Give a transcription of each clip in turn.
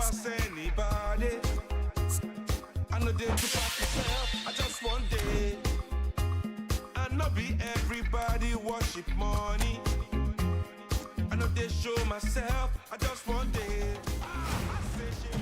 pass anybody. I know they to pass myself, I just one day. I know be everybody worship money. I know they show myself, I just one day. I say shit.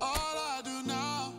All I do now.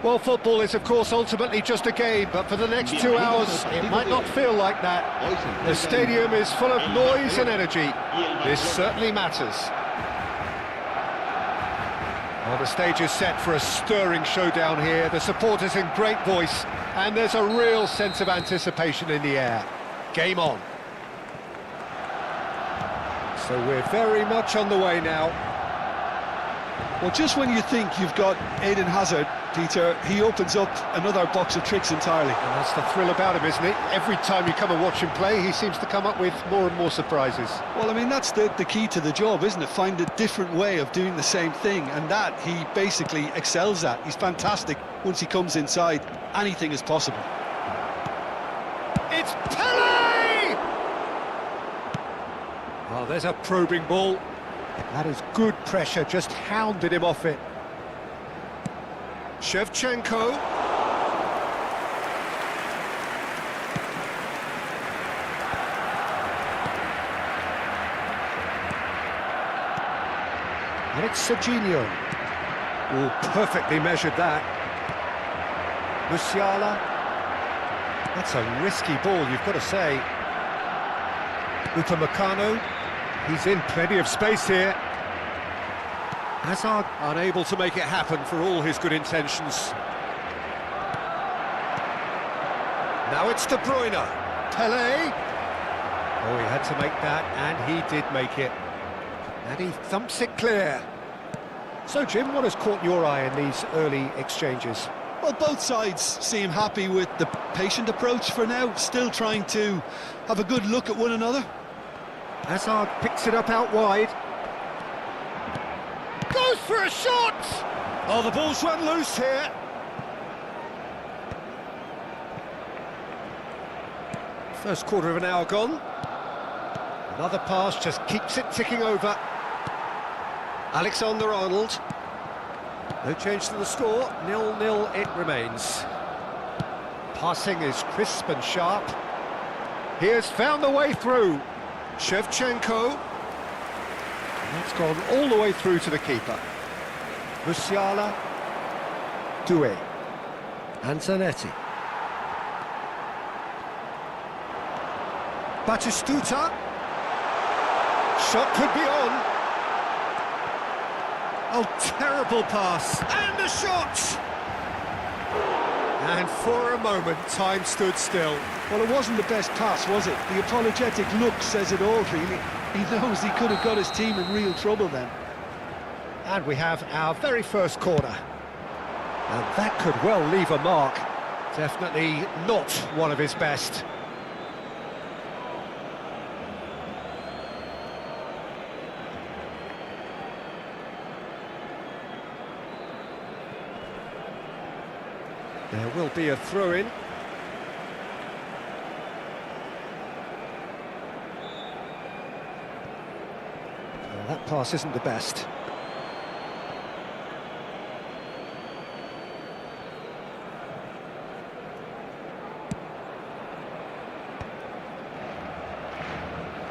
Well, football is, of course, ultimately just a game, but for the next 2 hours, it might not feel like that. The stadium is full of noise and energy. This certainly matters. Well, the stage is set for a stirring showdown here. The supporters in great voice, and there's a real sense of anticipation in the air. Game on. So we're very much on the way now. Well, just when you think you've got Eden Hazard, Peter, he opens up another box of tricks entirely. And that's the thrill about him, isn't it? Every time you come and watch him play, he seems to come up with more and more surprises. Well, I mean, that's the key to the job, isn't it? Find a different way of doing the same thing, and that he basically excels at. He's fantastic once he comes inside. Anything is possible. It's Pele! Oh, there's a probing ball. That is good pressure, just hounded him off it. Shevchenko. And it's Serginho. Oh, perfectly measured that. Musiala. That's a risky ball, you've got to say. Upamecano. He's in plenty of space here. Hazard unable to make it happen for all his good intentions. Now it's De Bruyne. Pele. Oh, he had to make that, and he did make it. And he thumps it clear. So, Jim, what has caught your eye in these early exchanges? Well, both sides seem happy with the patient approach for now, still trying to have a good look at one another. Hazard picks it up out wide. Goes for a shot! Oh, the ball's run loose here. First quarter of an hour gone. Another pass just keeps it ticking over. Alexander-Arnold. No change to the score, 0-0 it remains. Passing is crisp and sharp. He has found the way through. Shevchenko. That's gone all the way through to the keeper. Musiala. Doué. And Zanetti. Batistuta. Shot could be on. Oh, terrible pass. And a shot! And for a moment, time stood still. Well, it wasn't the best pass, was it? The apologetic look says it all, really. He knows he could have got his team in real trouble then. And we have our very first corner. And that could well leave a mark. Definitely not one of his best. There will be a throw-in. Well, that pass isn't the best.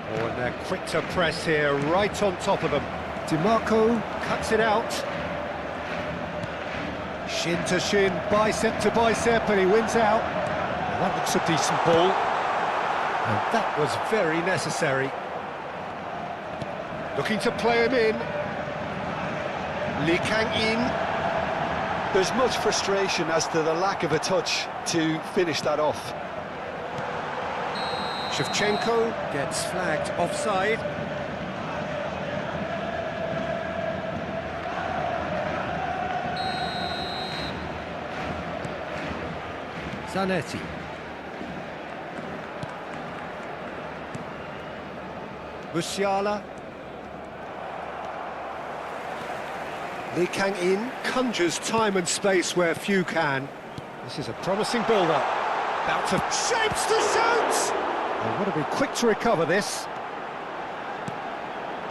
Oh, and they're quick to press here, right on top of them. DiMarco cuts it out. Shin to shin, bicep to bicep, and he wins out. Well, that looks a decent ball. And that was very necessary. Looking to play him in. Lee Kang-in. There's much frustration as to the lack of a touch to finish that off. Shevchenko gets flagged offside. Zanetti. Musiala. Lee Kang-in conjures time and space where few can. This is a promising build-up. About to shapes to shoot! They've got to be quick to recover this.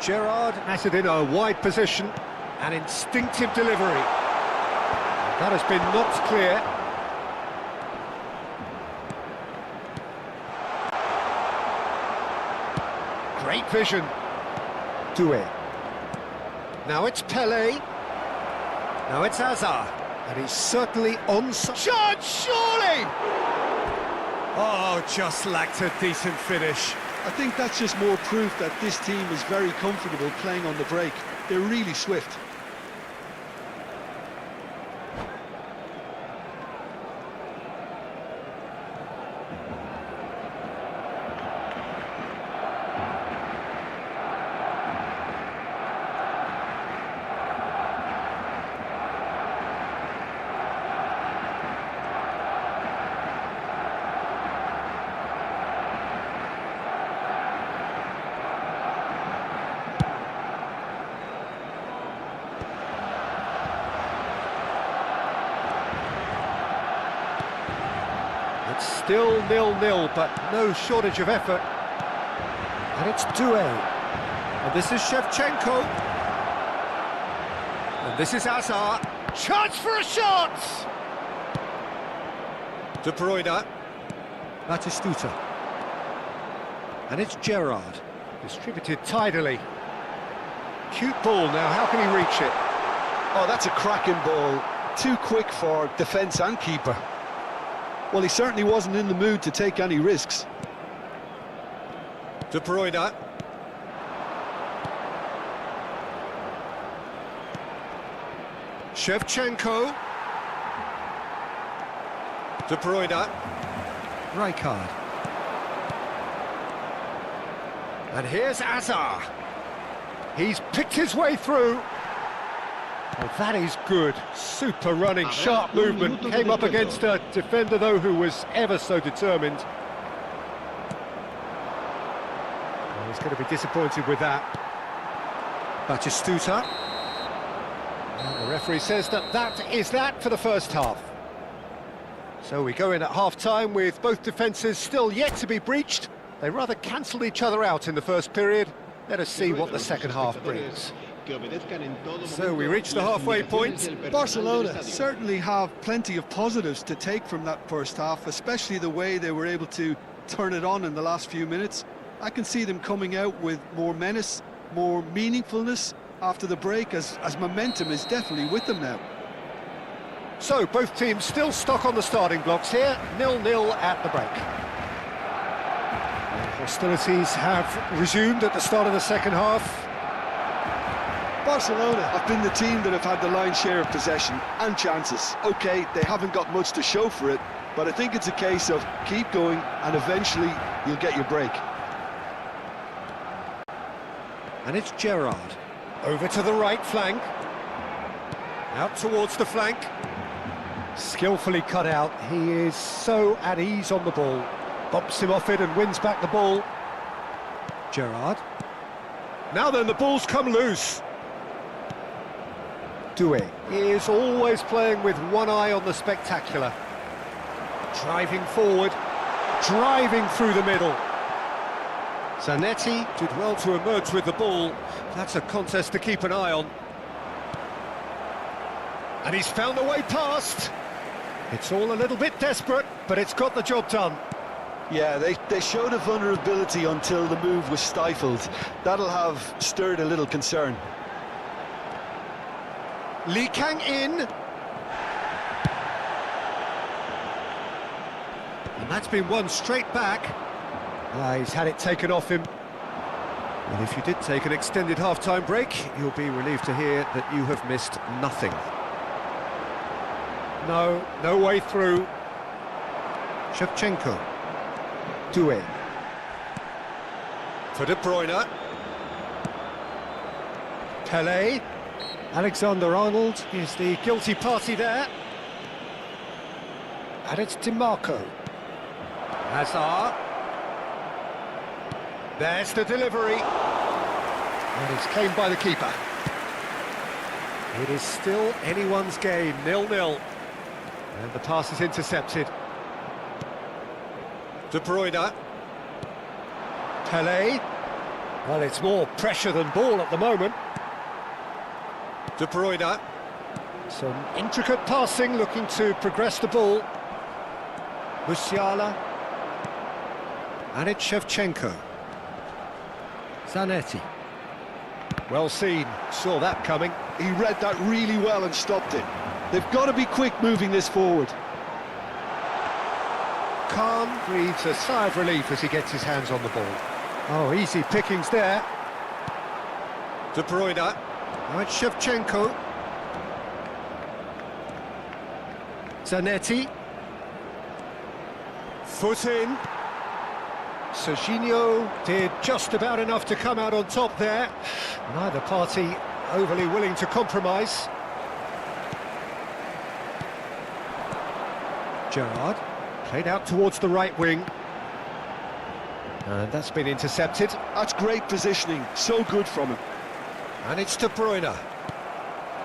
Gerrard has it in a wide position. An instinctive delivery. That has been knocked clear. Great vision. Doué. Now it's Pele. Now it's Hazard. And he's certainly on... Charge, surely! Oh, just lacked a decent finish. I think that's just more proof that this team is very comfortable playing on the break. They're really swift. Still 0-0, but no shortage of effort. And it's Doué. And this is Shevchenko. And this is Hazard. Chance for a shot! De Bruyne. Batistuta. And it's Gerrard. Distributed tidily. Cute ball now, how can he reach it? Oh, that's a cracking ball. Too quick for defence and keeper. Well, he certainly wasn't in the mood to take any risks. De Bruyne. Shevchenko. De Bruyne. Rijkaard. And here's Hazard. He's picked his way through. Oh, that is good. Super running, sharp movement. Came up against a defender, though, who was ever so determined. Oh, he's going to be disappointed with that. Batistuta. And the referee says that is that for the first half. So we go in at half-time with both defences still yet to be breached. They rather cancelled each other out in the first period. Let us see what the second half brings. So we reach the halfway point. Barcelona certainly have plenty of positives to take from that first half, especially the way they were able to turn it on in the last few minutes. I can see them coming out with more menace, more meaningfulness after the break, as momentum is definitely with them now. So both teams still stuck on the starting blocks here, 0-0 at the break. Hostilities have resumed at the start of the second half. Barcelona have been the team that have had the lion's share of possession and chances. OK, they haven't got much to show for it, but I think it's a case of keep going and eventually you'll get your break. And it's Gerrard. Over to the right flank. Out towards the flank. Skillfully cut out. He is so at ease on the ball. Bumps him off it and wins back the ball. Gerrard. Now then, the ball's come loose. Doué is always playing with one eye on the spectacular. Driving forward, driving through the middle. Zanetti did well to emerge with the ball. That's a contest to keep an eye on. And he's found the way past. It's all a little bit desperate, but it's got the job done. Yeah, they showed a vulnerability until the move was stifled. That'll have stirred a little concern. Lee Kang in. And that's been won straight back. He's had it taken off him. And if you did take an extended half-time break, you'll be relieved to hear that you have missed nothing. No way through. Shevchenko. Doué. For De Bruyne. Pelé. Alexander-Arnold is the guilty party there. And it's DiMarco. Hazard. There's the delivery. And it's claimed by the keeper. It is still anyone's game, 0-0. And the pass is intercepted. De Bruyne. Pelé. Well, it's more pressure than ball at the moment. De Bruyne. Some intricate passing, looking to progress the ball. Musiala. And it's Shevchenko. Zanetti. Well seen, saw that coming. He read that really well and stopped it. They've got to be quick moving this forward. Calm, breathes a sigh of relief as he gets his hands on the ball. Oh, easy pickings there. De Bruyne. Now it's Shevchenko. Zanetti. Foot in. Serginho did just about enough to come out on top there. Neither party overly willing to compromise. Gerrard played out towards the right wing. And that's been intercepted. That's great positioning, so good from him. And it's De Bruyne.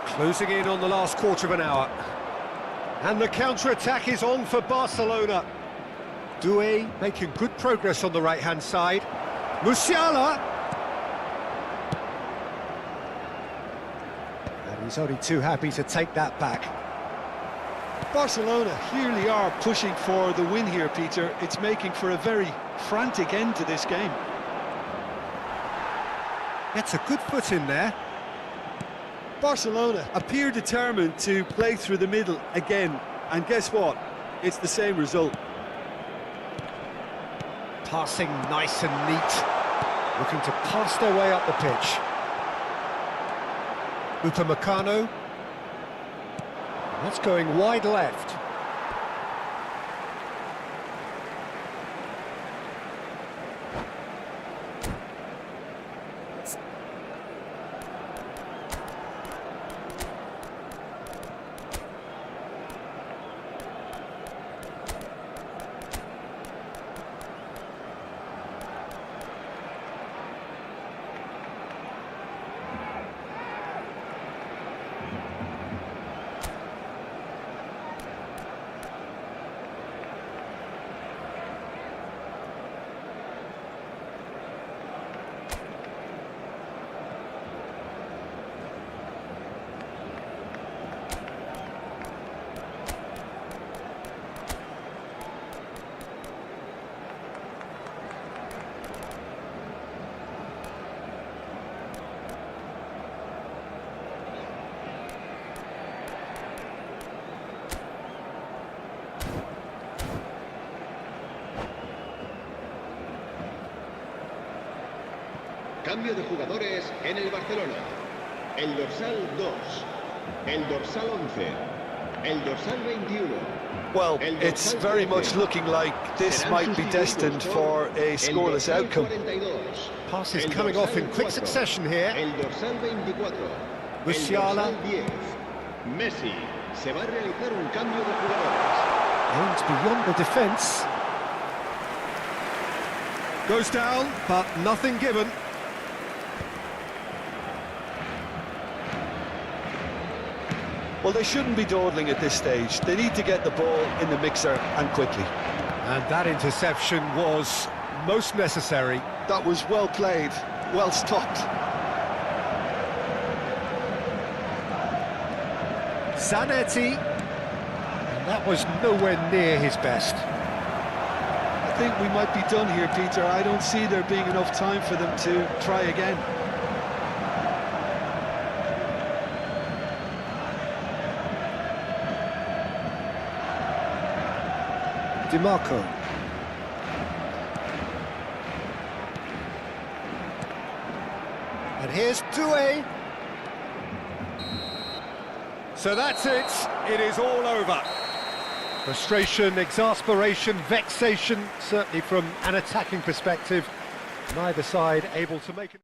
Closing in on the last quarter of an hour. And the counter-attack is on for Barcelona. Doué making good progress on the right-hand side. Musiala! And he's only too happy to take that back. Barcelona clearly are pushing for the win here, Peter. It's making for a very frantic end to this game. Gets a good foot in there. Barcelona appear determined to play through the middle again, and guess what? It's the same result. Passing nice and neat. Looking to pass their way up the pitch. Upamecano. That's going wide left. Cambio de jugadores en el Barcelona. El dorsal 2, el dorsal 11, el dorsal 21. Well, it's very much looking like this might be destined for a scoreless outcome. Passes coming off in quick succession here. El dorsal 24. Musiala. El dorsal 10. Messi. Se va a realizar un cambio de jugadores. Aims beyond the defence. Goes down, but nothing given. Well, they shouldn't be dawdling at this stage. They need to get the ball in the mixer and quickly. And that interception was most necessary. That was well played, well stopped. Zanetti. And that was nowhere near his best. I think we might be done here, Peter. I don't see there being enough time for them to try again. DiMarco. And here's Doué. So that's it. It is all over. Frustration, exasperation, vexation, certainly from an attacking perspective. Neither side able to make it.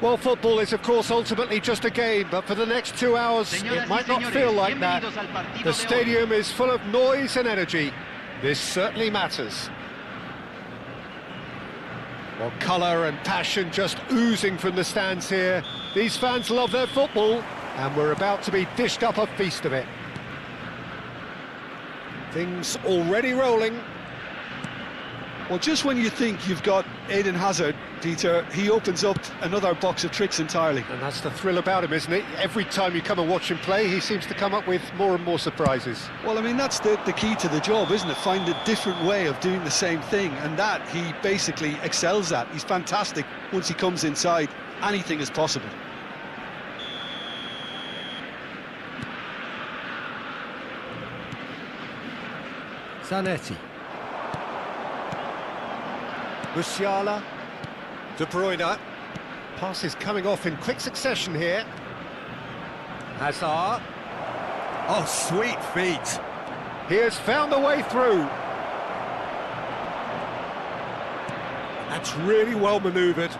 Well, football is, of course, ultimately just a game, but for the next 2 hours, it might not feel like that. The stadium is full of noise and energy. This certainly matters. Well, colour and passion just oozing from the stands here. These fans love their football, and we're about to be dished up a feast of it. Things already rolling. Well, just when you think you've got Eden Hazard, Peter, he opens up another box of tricks entirely. And that's the thrill about him, isn't it? Every time you come and watch him play, he seems to come up with more and more surprises. Well, I mean, that's the key to the job, isn't it? Find a different way of doing the same thing, and that he basically excels at. He's fantastic once he comes inside. Anything is possible. Zanetti. Musiala. De Bruyne. Passes coming off in quick succession here. Hazard. Oh, sweet feet. He has found the way through. That's really well manoeuvred.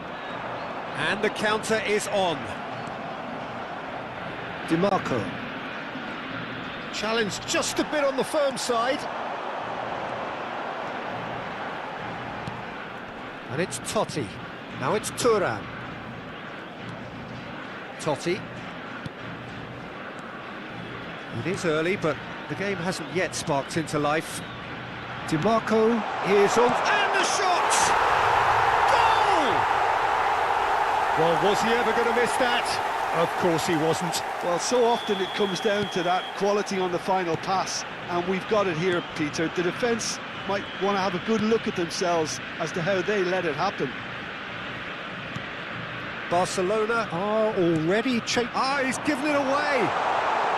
And the counter is on. DiMarco. Challenged just a bit on the firm side. And it's Totti. Now it's Thuram. Totti. It is early, but the game hasn't yet sparked into life. DiMarco is on... And the shot! Goal! Well, was he ever going to miss that? Of course he wasn't. Well, so often it comes down to that quality on the final pass, and we've got it here, Peter. The defence might want to have a good look at themselves as to how they let it happen. Barcelona are already he's given it away.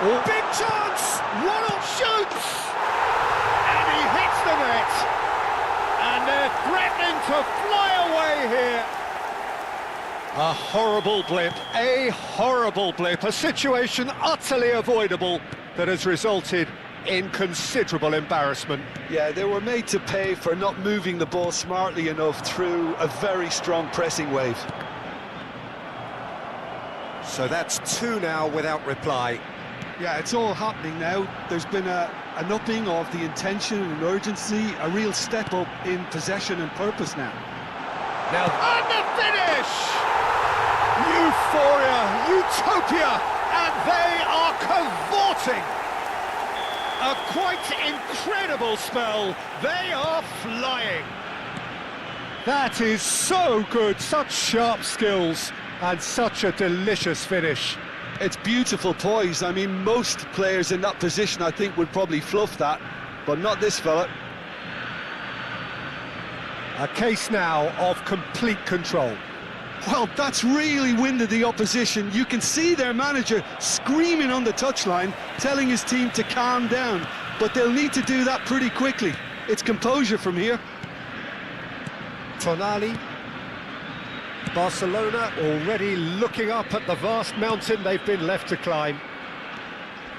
Oh, big chance! Ronald shoots! And he hits the net! And they're threatening to fly away here. A horrible blip, a situation utterly avoidable that has resulted in considerable embarrassment. Yeah, they were made to pay for not moving the ball smartly enough through a very strong pressing wave. So that's 2 now without reply. Yeah, it's all happening now. There's been an upping of the intention and urgency, a real step up in possession and purpose now. Now, and the finish! Euphoria, utopia, and they are cavorting. A quite incredible spell. They are flying. That is so good, such sharp skills, and such a delicious finish. It's beautiful poise. I mean, most players in that position, I think, would probably fluff that, but not this fella. A case now of complete control. Well, that's really winded the opposition. You can see their manager screaming on the touchline, telling his team to calm down, but they'll need to do that pretty quickly. It's composure from here. Tonali. Barcelona already looking up at the vast mountain they've been left to climb.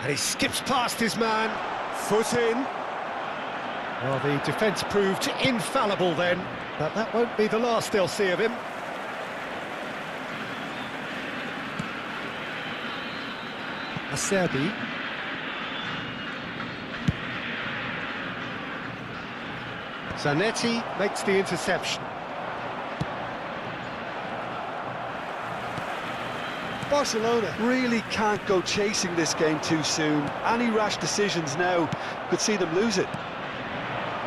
And he skips past his man. Foot in. Well, the defence proved infallible then, but that won't be the last they'll see of him. Acerbi. Zanetti makes the interception. Barcelona really can't go chasing this game too soon. Any rash decisions now could see them lose it.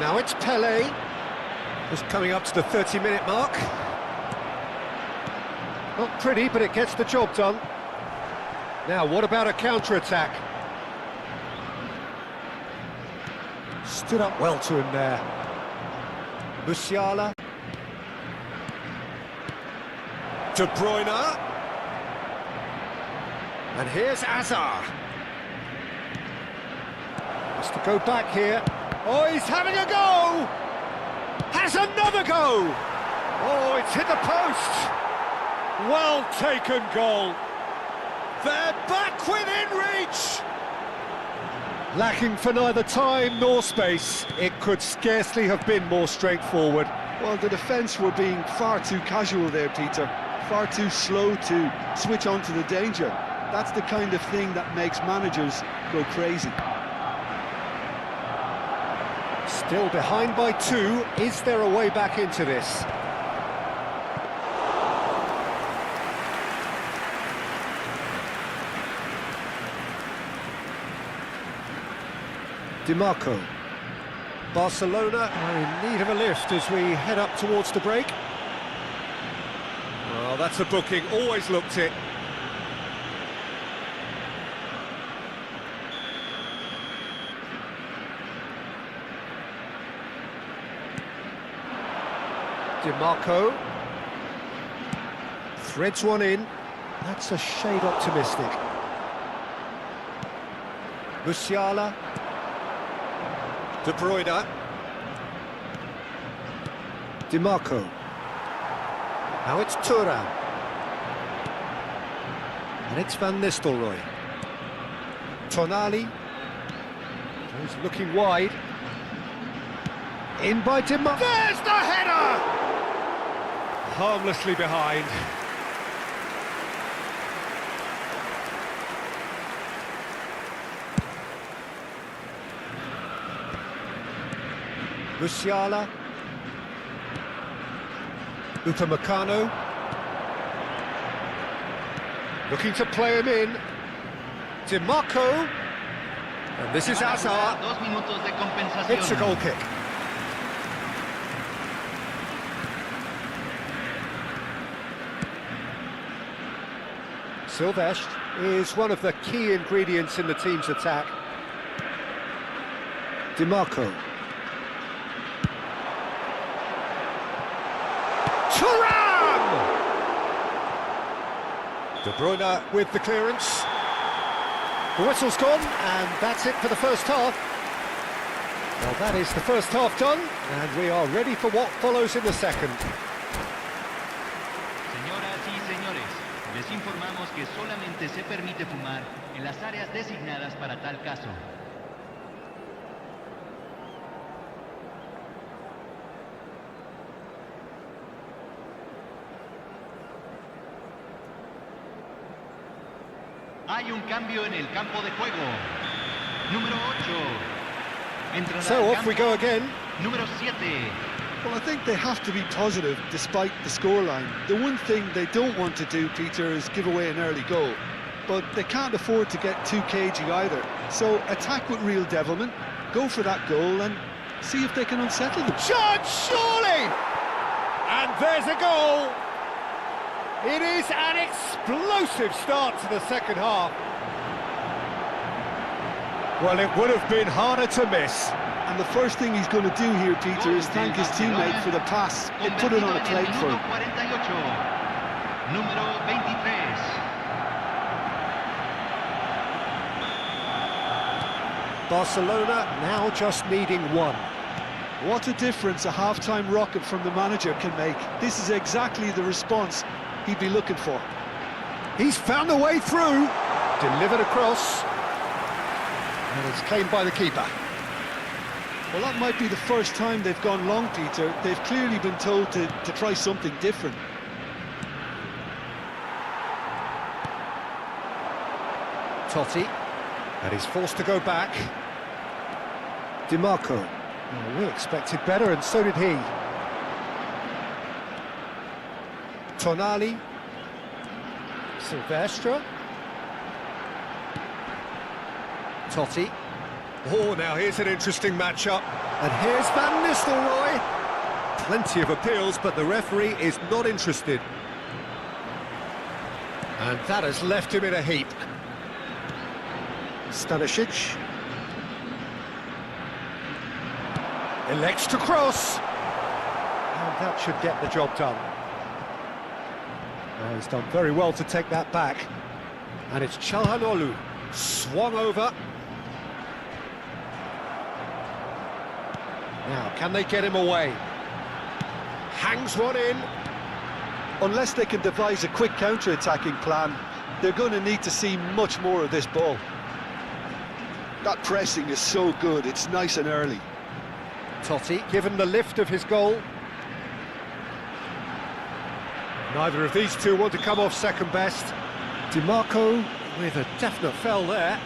Now it's Pelé, just coming up to the 30-minute mark. Not pretty, but it gets the job done. Now, what about a counter-attack? Stood up well to him there. Musiala. De Bruyne. And here's Hazard. Has to go back here. Oh, he's having a go! Has another go! Oh, it's hit the post! Well taken goal. They're back within reach! Lacking for neither time nor space. It could scarcely have been more straightforward. Well, the defence were being far too casual there, Peter. far too slow to switch on to the danger. That's the kind of thing that makes managers go crazy. Still behind by 2. Is there a way back into this? DiMarco. Barcelona are in need of a lift as we head up towards the break. Well, that's a booking, always looked it. DiMarco threads one in. That's a shade optimistic. Musiala. De Bruyne. DiMarco. Now it's Thuram. And it's Van Nistelrooy. Tonali. He's looking wide. In by DiMarco. There's the header! Harmlessly behind. Musiala. Upamecano. Looking to play him in. DiMarco. And this is Hazard. 2 minutos de compensación. It's a goal kick. Silvestre is one of the key ingredients in the team's attack. DiMarco. Thuram! De Bruyne with the clearance. The whistle's gone, and that's it for the first half. Well, that is the first half done, and we are ready for what follows in the second. Señoras y señores, les informamos que solamente se permite fumar en las áreas designadas para tal caso. Hay un cambio en el campo de juego. Número 8. Entrará So al off we go campo again. Número 7. Well, I think they have to be positive despite the scoreline. The one thing they don't want to do, Peter, is give away an early goal. But they can't afford to get too cagey either. So attack with real devilment, go for that goal and see if they can unsettle them. Shot, surely! And there's a goal! It is an explosive start to the second half. Well, it would have been harder to miss. And the first thing he's going to do here, Peter, is thank his teammate for the pass. It put it on a plate for him. Número 23. Barcelona now just needing 1. What a difference a half-time rocket from the manager can make. This is exactly the response he'd be looking for. He's found a way through. Delivered across. And it's claimed by the keeper. Well, that might be the first time they've gone long, Peter. They've clearly been told to try something different. Totti. And he's forced to go back. DiMarco. Well, we expected better, and so did he. Tonali. Silvestre. Totti. Oh, now here's an interesting matchup. And here's Van Nistelrooy. Plenty of appeals, but the referee is not interested. And that has left him in a heap. Stanisic. Elects to cross. And that should get the job done. Oh, he's done very well to take that back. And it's Çalhanoğlu. Swung over. Now, can they get him away? Hangs one in. Unless they can devise a quick counter-attacking plan, they're going to need to see much more of this ball. That pressing is so good, it's nice and early. Totti, given the lift of his goal. Neither of these two want to come off second best. DiMarco with a definite foul there.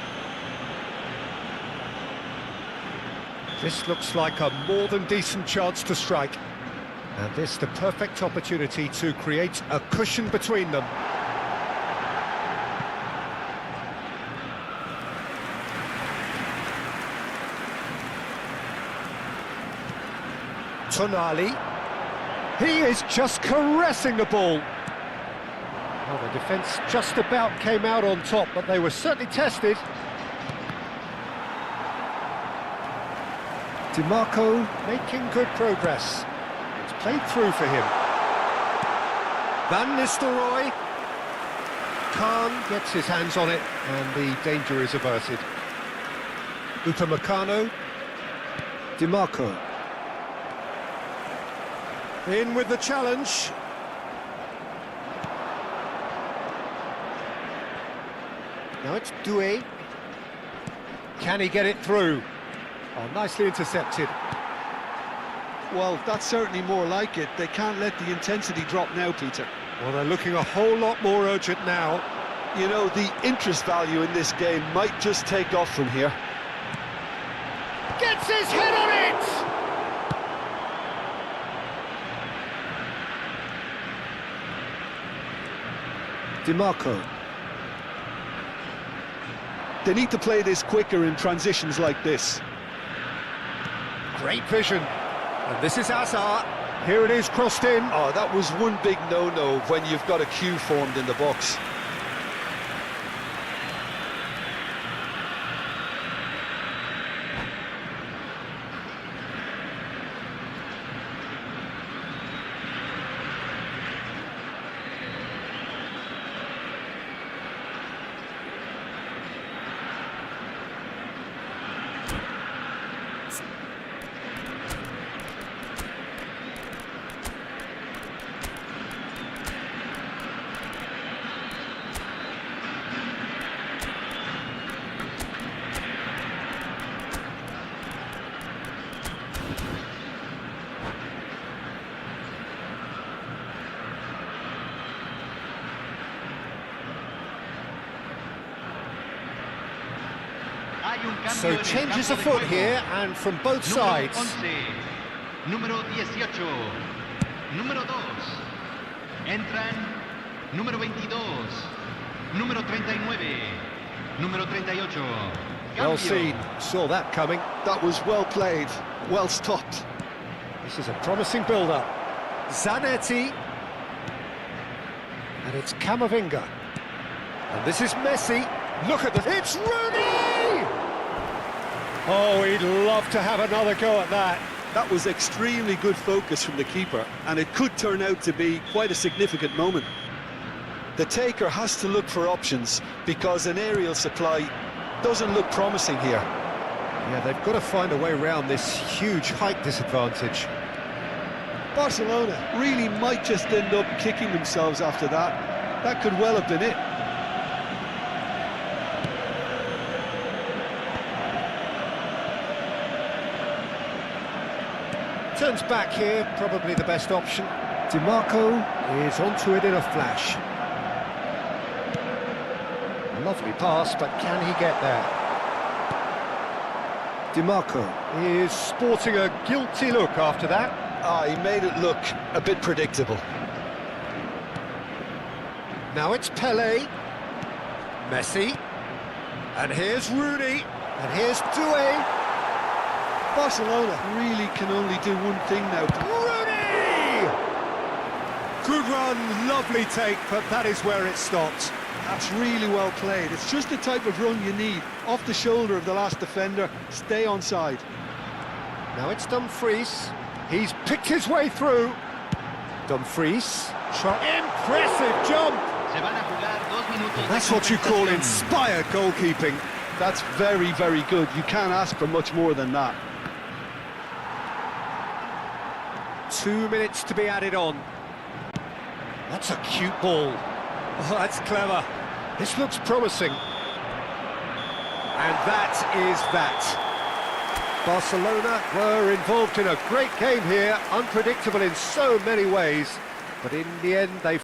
This looks like a more than decent chance to strike. And this the perfect opportunity to create a cushion between them. Tonali. He is just caressing the ball. Well, the defence just about came out on top, but they were certainly tested. DiMarco making good progress. It's played through for him. Van Nistelrooy. Khan gets his hands on it, and the danger is averted. Upamecano. DiMarco. In with the challenge. Now it's Doué. Can he get it through? Oh, nicely intercepted. Well, that's certainly more like it. They can't let the intensity drop now, Peter. Well, they're looking a whole lot more urgent now. You know, the interest value in this game might just take off from here. Gets his head on it! DiMarco. They need to play this quicker in transitions like this. Great vision. And this is Hazard. Here it is, crossed in. Oh, that was one big no-no when you've got a queue formed in the box. So changes afoot here, and from both sides. Número 18, número 2, entran número 22, número 39, número 38. Well seen, saw that coming. That was well played, well stopped. This is a promising build-up. Zanetti. And it's Camavinga. And this is Messi. Look at the... It's Rooney! Oh, he'd love to have another go at that. That was extremely good focus from the keeper, and it could turn out to be quite a significant moment. The taker has to look for options, because an aerial supply doesn't look promising here. Yeah, they've got to find a way around this huge height disadvantage. Barcelona really might just end up kicking themselves after that. That could well have been it. Turns back here, probably the best option. DiMarco is onto it in a flash. Lovely pass, but can he get there? DiMarco is sporting a guilty look after that. He made it look a bit predictable. Now it's Pelé. Messi. And here's Rooney. And here's Doué. Barcelona really can only do one thing now. Rooney! Good run, lovely take, but that is where it stopped. That's really well played. It's just the type of run you need. Off the shoulder of the last defender, stay onside. Now it's Dumfries. He's picked his way through. Dumfries. Impressive jump! That's what you call inspired goalkeeping. That's very, very good. You can't ask for much more than that. 2 minutes to be added on. That's a cute ball. Oh, that's clever. This looks promising. And that is that. Barcelona were involved in a great game here, unpredictable in so many ways, but in the end they